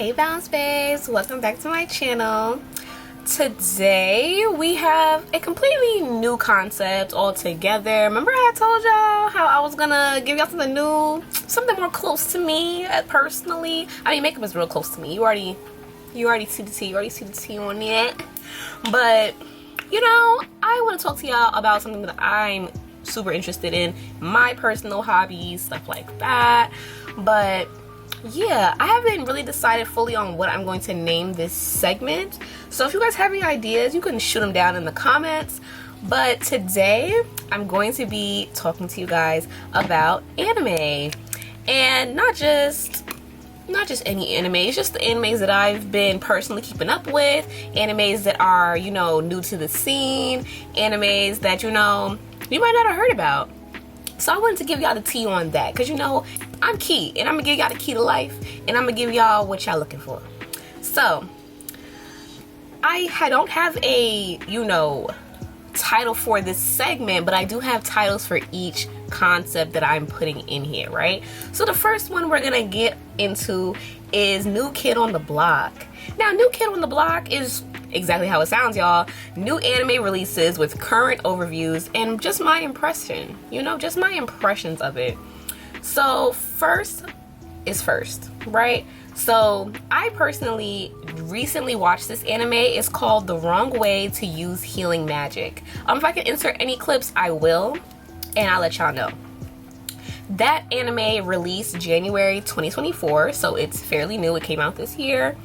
Hey Bounce Babes, welcome back to my channel. Today we have a completely new concept altogether. Remember I told y'all how I was gonna give y'all something new, something more close to me personally. I mean, makeup is real close to me. You already see the tea. You already see the tea on it. But you know, I want to talk to y'all about something that I'm super interested in, my personal hobbies, stuff like that. But yeah, I haven't really decided fully on what I'm going to name this segment. So if you guys have any ideas, you can shoot them down in the comments. But today, I'm going to be talking to you guys about anime. And not just any anime, it's just the animes that I've been personally keeping up with, animes that are, you know, new to the scene, animes that, you know, you might not have heard about. So I wanted to give y'all the tea on that, because you know, I'm Key, and I'm gonna give y'all the key to life, and I'm gonna give y'all what y'all looking for. So, I don't have a, you know, title for this segment, but I do have titles for each concept that I'm putting in here, right? So the first one we're gonna get into is New Kid on the Block. Now, New Kid on the Block is exactly how it sounds, y'all. New anime releases with current overviews and just my impression, you know, just my impressions of it. So first is first, right? So I personally recently watched this anime. It's called The Wrong Way to Use Healing Magic. If I can insert any clips, I will, and I'll let y'all know. That anime released January 2024, so it's fairly new. It came out this year.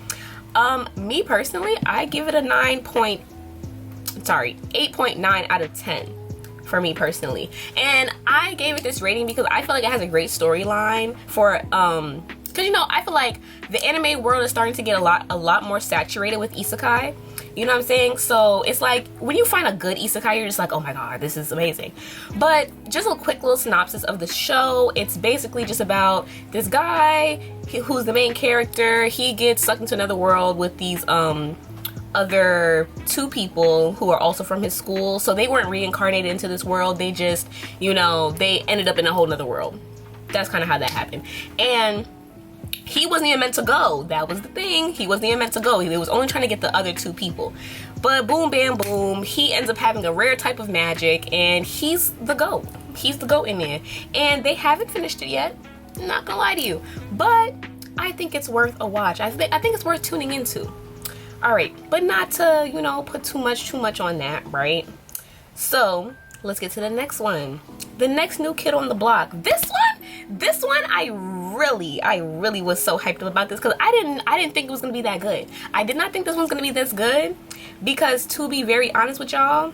Me personally, I give it a 8.9 out of 10 for me personally. And I gave it this rating because I feel like it has a great storyline for because you know, I feel like the anime world is starting to get a lot more saturated with isekai. You know what I'm saying? So it's like when you find a good isekai, you're just like, oh my god, this is amazing. But just a quick little synopsis of the show. It's basically just about this guy who's the main character. He gets sucked into another world with these other two people who are also from his school. So they weren't reincarnated into this world. They just, you know, they ended up in a whole nother world. That's kind of how that happened. And he wasn't even meant to go. That was the thing. He wasn't even meant to go. He was only trying to get the other two people. But boom, bam, boom. He ends up having a rare type of magic, and he's the GOAT. He's the GOAT in there. And they haven't finished it yet. I'm not gonna lie to you. But I think it's worth a watch. I think it's worth tuning into. Alright, but not to, you know, put too much on that, right? So, let's get to the next one. The next New Kid on the Block. This one, I really was so hyped up about this because I didn't think it was gonna be that good. I did not think this one's gonna be this good because, to be very honest with y'all,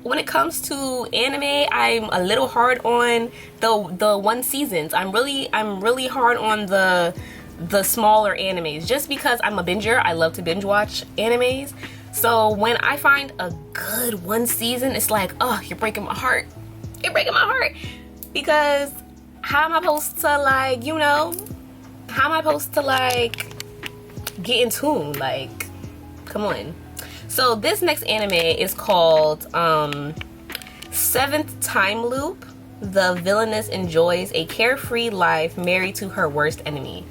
when it comes to anime, I'm a little hard on the one seasons. I'm really hard on the smaller animes just because I'm a binger. I love to binge watch animes. So when I find a good one season, it's like, oh, you're breaking my heart. You're breaking my heart. Because how am I supposed to, like, you know, how am I supposed to, like, get in tune? Like, come on. So this next anime is called Seventh Time Loop. The villainess enjoys a carefree life married to her worst enemy.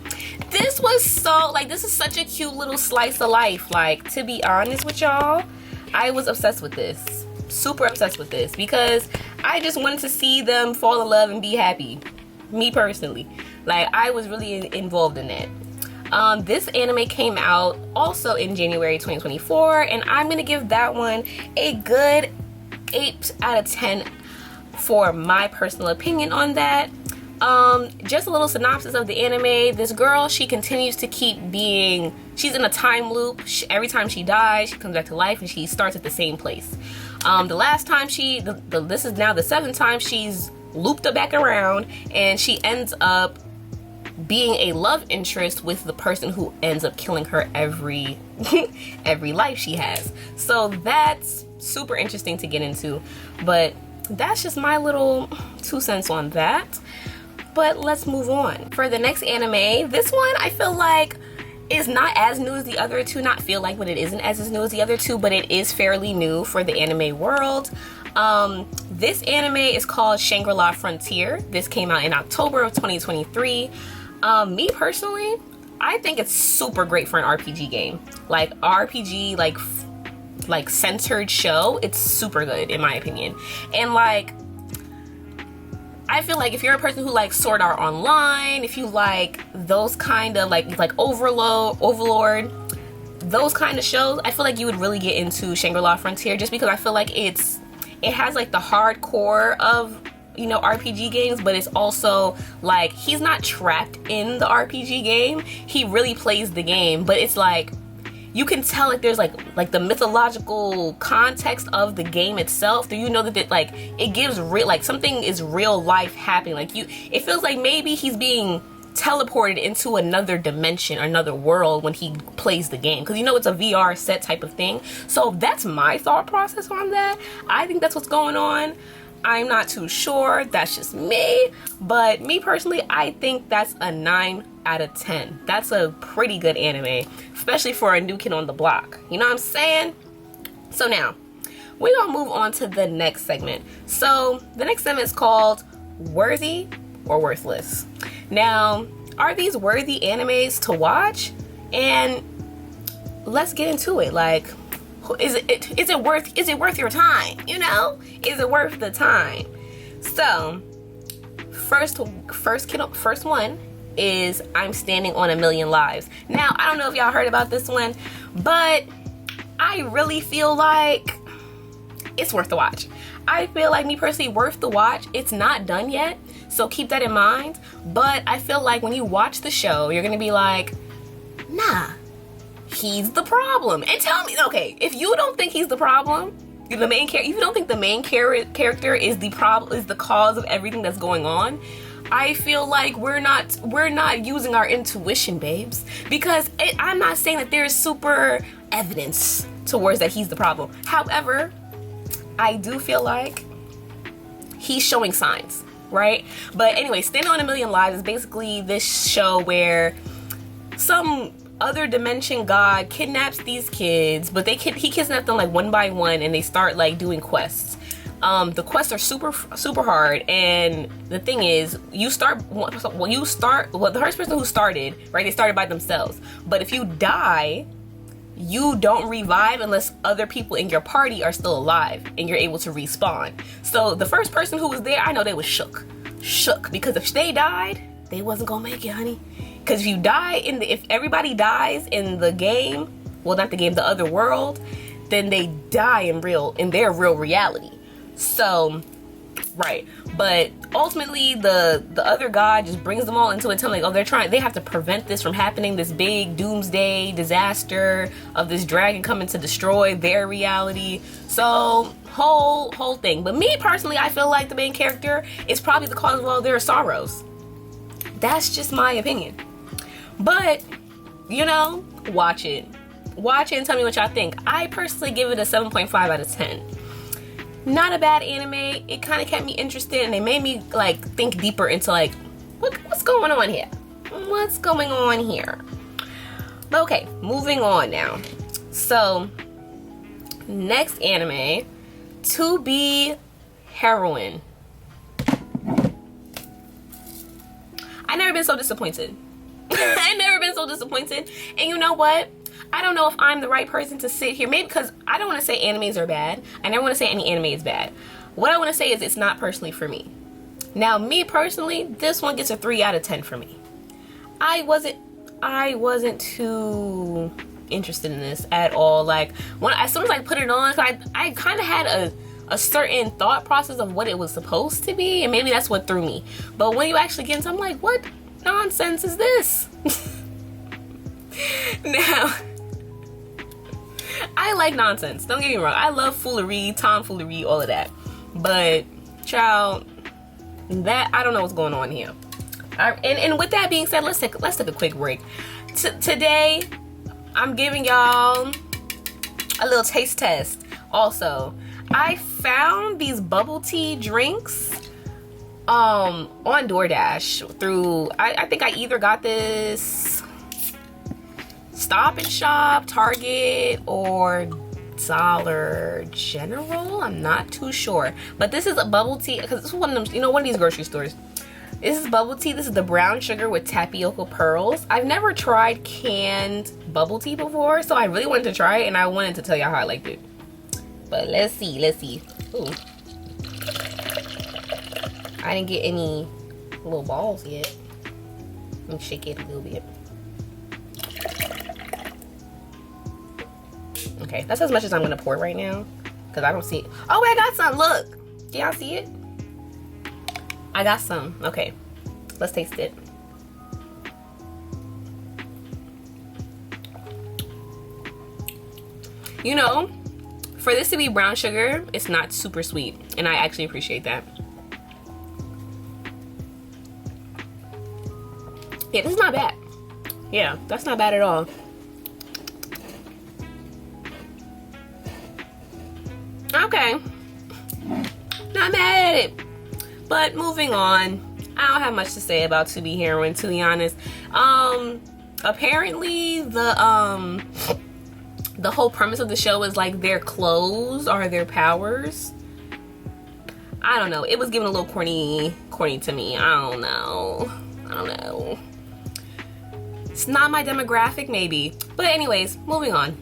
This was so, like, this is such a cute little slice of life. Like, to be honest with y'all, I was obsessed with this. Super obsessed with this because I just wanted to see them fall in love and be happy. Me personally. Like, I was really involved in it. This anime came out also in January 2024, and I'm gonna give that one a good 8 out of 10 for my personal opinion on that. Just a little synopsis of the anime. This girl, she continues to keep being, she's in a time loop. Every time she dies, she comes back to life and she starts at the same place. The last time this is now the 7th time she's looped it back around, and she ends up being a love interest with the person who ends up killing her every life she has. So that's super interesting to get into, but that's just my little 2 cents on that. But let's move on. For the next anime, this one I feel like is not as new as the other two. Not feel like, but it isn't as new as the other two, but it is fairly new for the anime world. This anime is called Shangri-La Frontier. This came out in October of 2023. Me personally, I think it's super great for an RPG game. Like RPG, like centered show. It's super good in my opinion. And like, I feel like if you're a person who likes Sword Art Online, if you like those kind of like Overlord, those kind of shows, I feel like you would really get into Shangri-La Frontier, just because I feel like it has like the hardcore of, you know, RPG games, but it's also like he's not trapped in the RPG game. He really plays the game, but it's like you can tell like there's like the mythological context of the game itself. Do you know that it gives real, like something is real life happening. Like it feels like maybe he's being teleported into another dimension or another world when he plays the game, because you know it's a VR set type of thing. So that's my thought process on that. I think that's what's going on. I'm not too sure, that's just me, but me personally, I think that's a 9 out of 10. That's a pretty good anime, especially for a new kid on the block, you know what I'm saying? So now we're gonna move on to the next segment. So the next segment is called Worthy or Worthless. Now, are these worthy animes to watch? And let's get into it. Like, is it worth your time? You know, is it worth the time? So, first one is I'm Standing on a Million Lives. Now, I don't know if y'all heard about this one, but I really feel like it's worth the watch. I feel like, me personally, worth the watch. It's not done yet, so keep that in mind. But I feel like when you watch the show, you're gonna be like, nah, he's the problem. And tell me, okay, if you don't think he's the problem, the main character, if you don't think the main character is the problem, is the cause of everything that's going on, I feel like we're not using our intuition, babes. Because I'm not saying that there's super evidence towards that he's the problem. However, I do feel like he's showing signs, right? But anyway, Standing on a Million Lives is basically this show where some other dimension god kidnaps these kids, but he kidnaps them like one by one, and they start like doing quests. The quests are super hard, and the thing is, the first person who started, right, they started by themselves. But if you die, you don't revive unless other people in your party are still alive and you're able to respawn. So the first person who was there, I know they was shook, because if they died, they wasn't gonna make it, honey. Because if you die if everybody dies in the game, well, not the game, the other world, then they die in their real reality. So, right. But ultimately, the other god just brings them all into it, telling like, oh, they have to prevent this from happening, this big doomsday disaster of this dragon coming to destroy their reality. So, whole thing. But me personally, I feel like the main character is probably the cause of all their sorrows. That's just my opinion. But, you know, watch it and tell me what y'all think. I personally give it a 7.5 out of 10. Not a bad anime. It kind of kept me interested, and it made me like think deeper into like what's going on here. What's going on here? But okay, moving on now. So, next anime, To Be Heroine. I've never been so disappointed. I've never been so disappointed. And you know what? I don't know if I'm the right person to sit here. Maybe because I don't want to say animes are bad. I never want to say any anime is bad. What I want to say is it's not personally for me. Now, me personally, this one gets a 3 out of 10 for me. I wasn't too interested in this at all. Like, as soon as I put it on, I kind of had a certain thought process of what it was supposed to be, and maybe that's what threw me. But when you actually get into it, I'm like, what nonsense is this? Now, I like nonsense, don't get me wrong. I love foolery, tomfoolery, all of that. But, child, that, I don't know what's going on here. And with that being said, let's take a quick break. Today, I'm giving y'all a little taste test. Also, I found these bubble tea drinks on DoorDash through, I think I either got this Stop and Shop, Target, or Dollar General. I'm not too sure, but this is a bubble tea, because this is one of them, you know, one of these grocery stores. This is bubble tea. This is the brown sugar with tapioca pearls. I've never tried canned bubble tea before, so I really wanted to try it, and I wanted to tell y'all how I liked it. But let's see. Ooh. I didn't get any little balls yet. Let me shake it a little bit. Okay, that's as much as I'm gonna pour right now, because I don't see it. Oh, wait, I got some. Look. Do y'all see it? I got some. Okay, let's taste it. You know, for this to be brown sugar, it's not super sweet, and I actually appreciate that. Yeah, this is not bad. Yeah, that's not bad at all. Okay, not mad at it. But moving on, I don't have much to say about To Be Heroine, to be honest. Apparently the whole premise of the show is like their clothes are their powers. I don't know. It was given a little corny to me. I don't know. It's not my demographic, maybe. But anyways, moving on.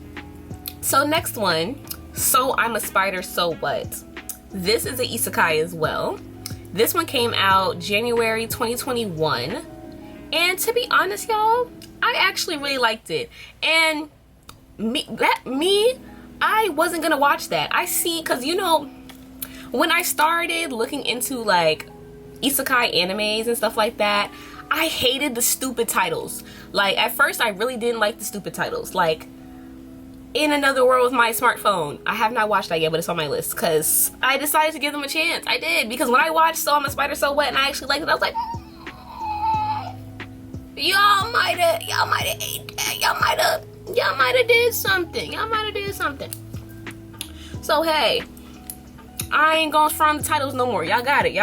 So next one, So I'm a Spider, So What? This is an isekai as well. This one came out January 2021. And to be honest, y'all, I actually really liked it. And I wasn't gonna watch that. Cause you know, when I started looking into like isekai animes and stuff like that, I hated the stupid titles. Like at first I really didn't like the stupid titles. Like In Another World with My Smartphone. I have not watched that yet, but it's on my list because I decided to give them a chance. I did, because when I watched So I'm a Spider, So What, and I actually liked it, I was like, y'all might have ate that. Y'all might have did something. So hey, I ain't gonna front the titles no more. Y'all got it.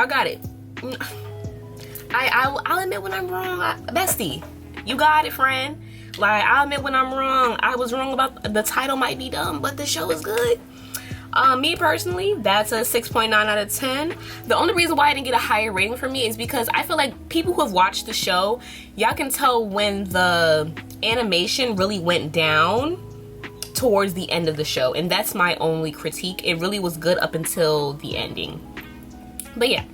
I'll admit when I'm wrong, bestie. You got it, friend. Like, I'll admit when I'm wrong. I was wrong about the title might be dumb, but the show is good. Me personally, that's a 6.9 out of 10. The only reason why I didn't get a higher rating for me is because I feel like people who have watched the show, y'all can tell when the animation really went down towards the end of the show, and that's my only critique. It really was good up until the ending. But yeah.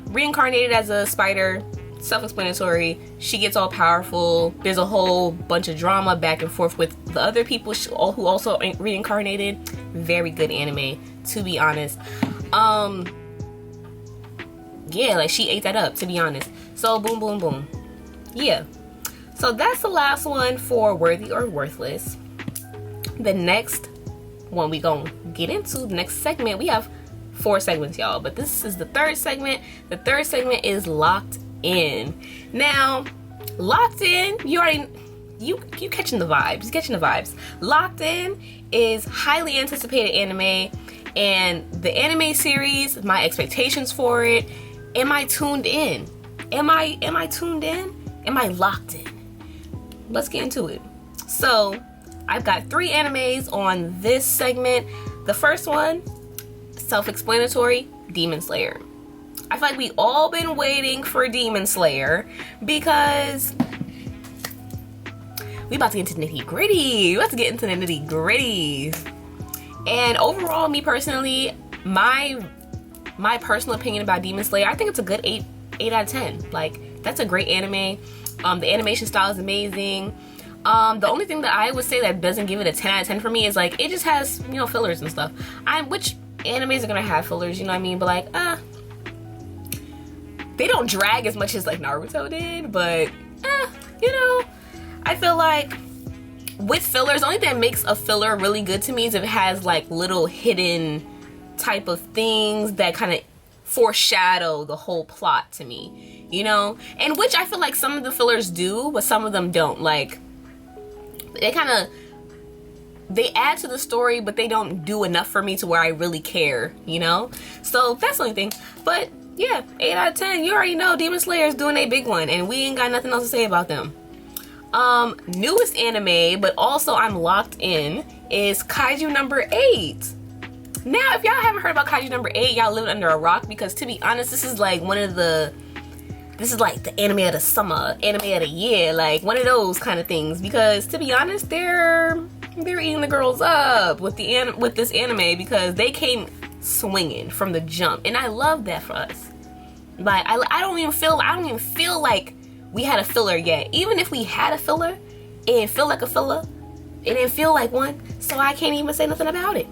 Reincarnated as a spider, self-explanatory. She gets all powerful. There's a whole bunch of drama back and forth with the other people who also reincarnated. Very good anime, to be honest. Yeah, like she ate that up, to be honest. So boom, boom, boom. Yeah. So that's the last one for Worthy or Worthless. The next one we gonna get into, the next segment, we have 4 segments, y'all, but this is the 3rd segment. The 3rd segment is Locked In. Now, Locked In, you catching the vibes. Locked In is highly anticipated anime, and the anime series, my expectations for it, am I tuned in? Am I tuned in? Am I locked in? Let's get into it. So, I've got 3 animes on this segment. The first one, self-explanatory, Demon Slayer. I feel like we all been waiting for Demon Slayer because we about to get into nitty gritty. And overall, me personally, my personal opinion about Demon Slayer, I think it's a good 8 out of 10. Like, that's a great anime. The animation style is amazing. The only thing that I would say that doesn't give it a 10 out of 10 for me is like, it just has, you know, fillers and stuff. Which animes are gonna have fillers, you know what I mean? But like, they don't drag as much as like Naruto did, but you know, I feel like with fillers, the only thing that makes a filler really good to me is if it has like little hidden type of things that kind of foreshadow the whole plot to me, you know? And which I feel like some of the fillers do, but some of them don't. Like, they add to the story, but they don't do enough for me to where I really care, you know? So that's the only thing. But yeah, 8 out of 10. You already know Demon Slayer is doing a big one, and we ain't got nothing else to say about them. Newest anime, but also I'm locked in, is Kaiju number 8. Now, if y'all haven't heard about Kaiju number 8, y'all living under a rock, because to be honest, this is like the anime of the summer, anime of the year, like one of those kind of things. Because to be honest, they're eating the girls up with this anime, because they came swinging from the jump, and I love that for us. Like I don't even feel like we had a filler yet. Even if we had a filler, it didn't feel like a filler. It didn't feel like one, so I can't even say nothing about it.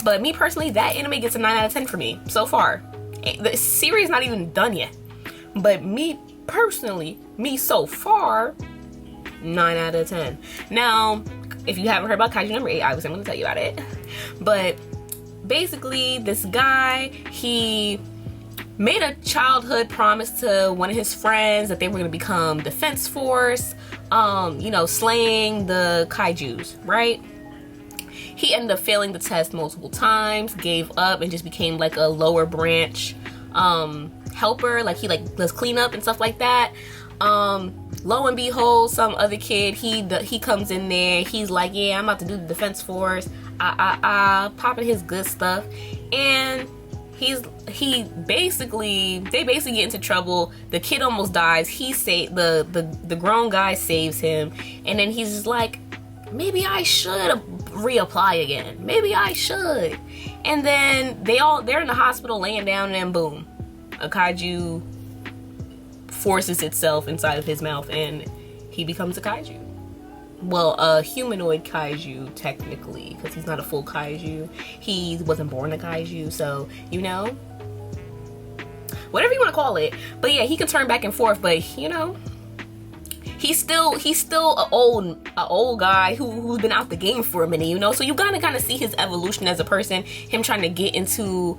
But me personally, that anime gets a 9 out of 10 for me so far. The series not even done yet. But me personally, so far, 9 out of 10. Now, if you haven't heard about Kaiju number 8, obviously I'm going to tell you about it. But basically, this guy, he made a childhood promise to one of his friends that they were going to become Defense Force, slaying the kaijus, right? He ended up failing the test multiple times, gave up, and just became like a lower branch helper. Like he does cleanup and stuff like that. Lo and behold, some other kid, he comes in there. He's like, yeah, I'm about to do the Defense Force. Popping his good stuff, and they basically get into trouble. The kid almost dies. The grown guy saves him, and then he's just like, maybe I should reapply again. Maybe I should. And then they're in the hospital laying down, and then boom, a kaiju forces itself inside of his mouth, and he becomes a kaiju. Well, a humanoid kaiju, technically, because he's not a full kaiju. He wasn't born a kaiju, so, whatever you want to call it. But yeah, he can turn back and forth, but, he's still an old guy who's been out the game for a minute, so you gotta kind of see his evolution as a person, him trying to get into,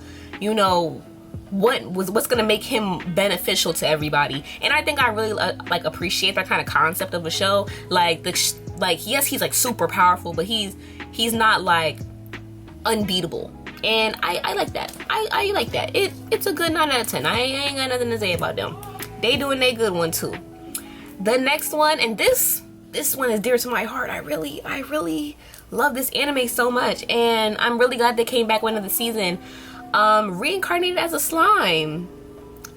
what's gonna make him beneficial to everybody. And I think I really appreciate that kind of concept of a show. Yes, he's like super powerful, but he's not like unbeatable. And I like that. I like that. It's a good 9 out of 10. I ain't got nothing to say about them. They doing their good one too. The next one, and this one is dear to my heart. I really love this anime so much, and I'm really glad they came back one of the season. Reincarnated as a Slime.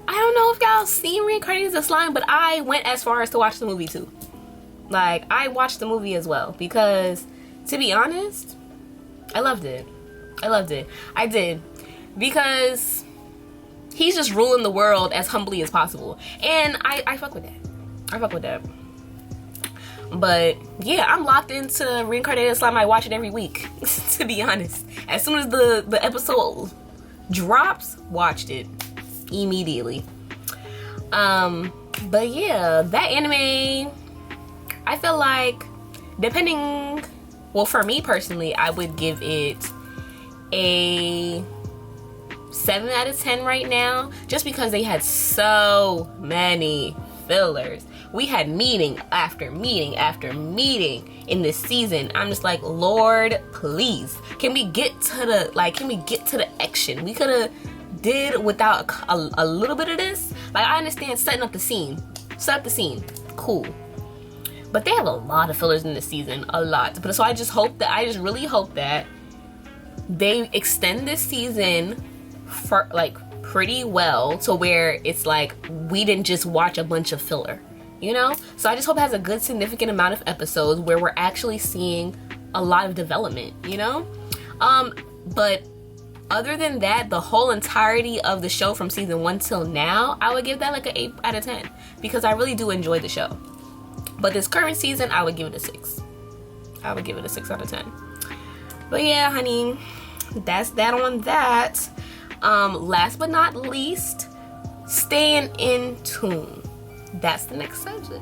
I don't know if y'all seen Reincarnated as a Slime, but I went as far as to watch the movie too. Like, I watched the movie as well, because to be honest, I loved it. I did, because he's just ruling the world as humbly as possible, and I fuck with that. But yeah, I'm locked into Reincarnated Slime. I watch it every week, to be honest. As soon as the episode drops, watched it immediately. But yeah, that anime, I feel like, for me personally, I would give it a 7 out of 10 right now, just because they had so many fillers. We had meeting after meeting after meeting in this season. I'm just like, Lord, please, can we get to the action? We could have did without a little bit of this. Like, I understand setting up the scene, cool, but they have a lot of fillers in this season, a lot. But so I just really hope that they extend this season for pretty well, to where it's like we didn't just watch a bunch of filler, so I just hope it has a good significant amount of episodes where we're actually seeing a lot of development, but other than that, the whole entirety of the show from season 1 till now, I would give that like an 8 out of 10, because I really do enjoy the show. But this current season, I would give it a 6. I would give it a 6 out of 10. But yeah, honey, that's that on that. Last but not least, staying in tune. That's the next subject.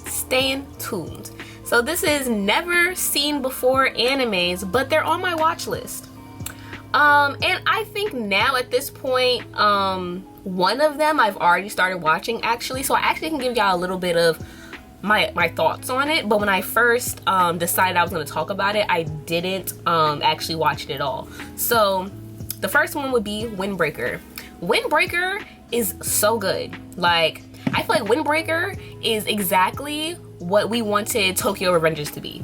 Staying tuned. So this is never seen before animes, but they're on my watch list. And I think now at this point, one of them I've already started watching, actually. So I actually can give y'all a little bit of my thoughts on it. But when I first decided I was going to talk about it, I didn't actually watch it at all. So the first one would be Windbreaker. Windbreaker is so good. Like, I feel like Windbreaker is exactly what we wanted Tokyo Revengers to be.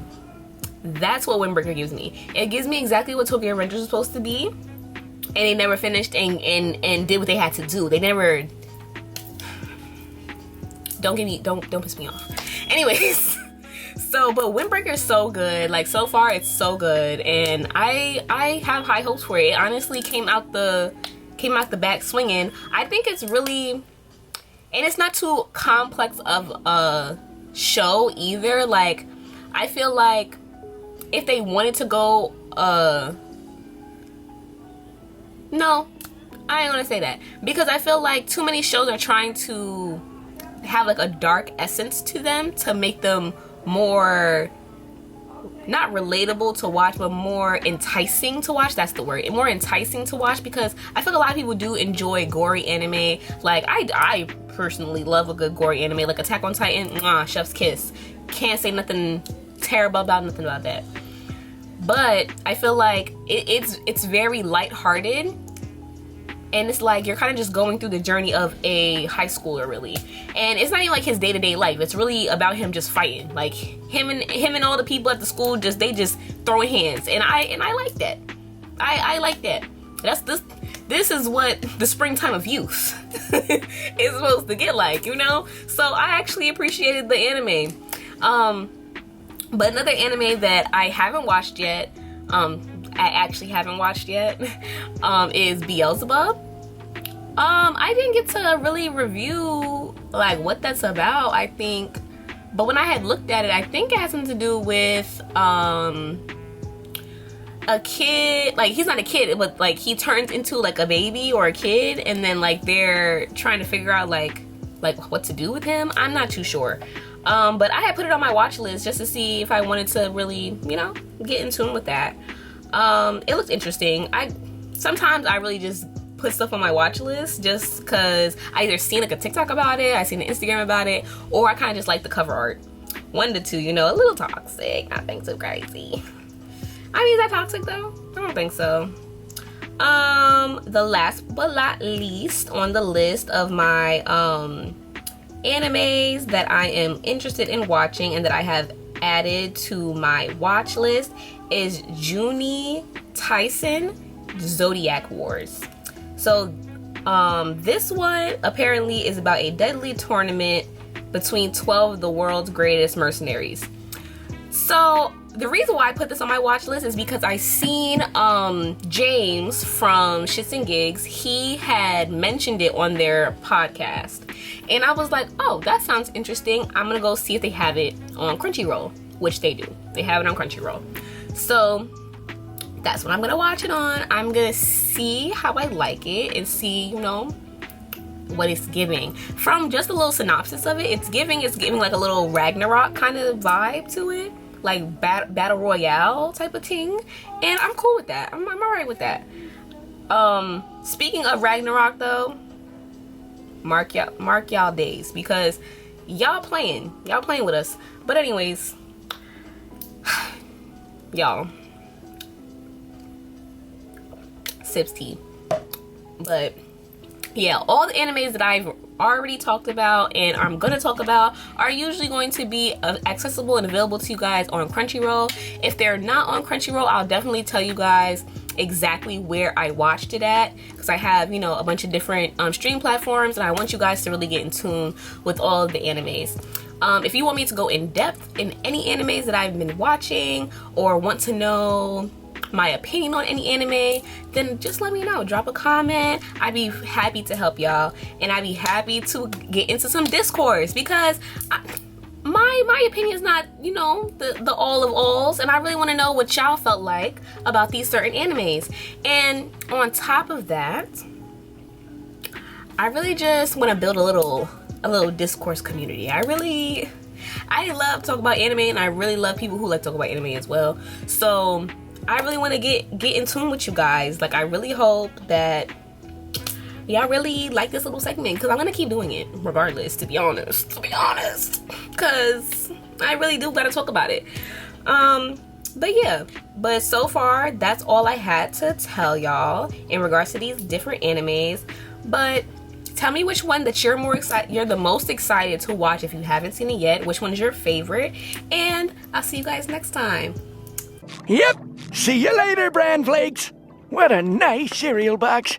That's what Windbreaker gives me. It gives me exactly what Tokyo Revengers was supposed to be, and they never finished and did what they had to do. They never. Don't piss me off. Anyways, but Windbreaker is so good. Like, so far it's so good, and I have high hopes for it. It honestly came out the back swinging. I think it's really, and it's not too complex of a show either. Like, I feel like if they wanted to go, no, I ain't gonna say that, because I feel like too many shows are trying to have like a dark essence to them to make them more, not relatable to watch, but more enticing to watch. That's the word, more enticing to watch, because I feel like a lot of people do enjoy gory anime. Like, I personally love a good gory anime, like Attack on Titan, chef's kiss. Can't say nothing terrible about that. But I feel like it's very lighthearted, and it's like you're kind of just going through the journey of a high schooler, really. And it's not even like his day-to-day life. It's really about him just fighting. Like, him and all the people at the school, they just throwing hands. And I like that. I like that. This is what the springtime of youth is supposed to get like, you know? So I actually appreciated the anime. But another anime that I haven't watched yet, is Beelzebub. I didn't get to really review like what that's about, I think, but when I had looked at it, I think it has something to do with a kid. Like, he's not a kid, but like he turns into like a baby or a kid, and then like they're trying to figure out like what to do with him. I'm not too sure. But I had put it on my watch list just to see if I wanted to really, you know, get in tune with that. It looks interesting. Sometimes I really just put stuff on my watch list just because I either seen like a TikTok about it, I seen an Instagram about it, or I kind of just like the cover art. One to two, you know, a little toxic. Nothing too crazy. I mean, is that toxic though? I don't think so. The last but not least on the list of my animes that I am interested in watching and that I have added to my watch list is Juni Taisen Zodiac Wars. So this one apparently is about a deadly tournament between 12 of the world's greatest mercenaries. So the reason why I put this on my watch list is because I seen James from Shits and Gigs. He had mentioned it on their podcast, and I was like, oh, that sounds interesting. I'm gonna go see if they have it on Crunchyroll, which they do. They have it on Crunchyroll. So that's what I'm gonna watch it on. I'm gonna see how I like it and see, you know, what it's giving. From just a little synopsis of it, it's giving like a little Ragnarok kind of vibe to it, like battle royale type of thing, and I'm cool with that. I'm alright with that. Speaking of Ragnarok though, mark y'all days, because y'all playing with us. But anyways, y'all, sips tea. But yeah, all the animes that I've already talked about and I'm gonna talk about are usually going to be accessible and available to you guys on Crunchyroll. If they're not on Crunchyroll, I'll definitely tell you guys exactly where I watched it at, because I have, you know, a bunch of different stream platforms, and I want you guys to really get in tune with all of the animes. If you want me to go in depth in any animes that I've been watching, or want to know my opinion on any anime, then just let me know. Drop a comment. I'd be happy to help y'all, and I'd be happy to get into some discourse, because my opinion is not, you know, the all of alls, and I really want to know what y'all felt like about these certain animes. And on top of that, I really just want to build a little discourse community. I love talking about anime, and I really love people who like to talk about anime as well. So I really want to get in tune with you guys. Like, I really hope that y'all really like this little segment, because I'm gonna keep doing it regardless, to be honest, because I really do gotta talk about it. But yeah, but so far that's all I had to tell y'all in regards to these different animes. But tell me which one that you're the most excited to watch if you haven't seen it yet. Which one's your favorite? And I'll see you guys next time. Yep. See you later, Bran Flakes. What a nice cereal box.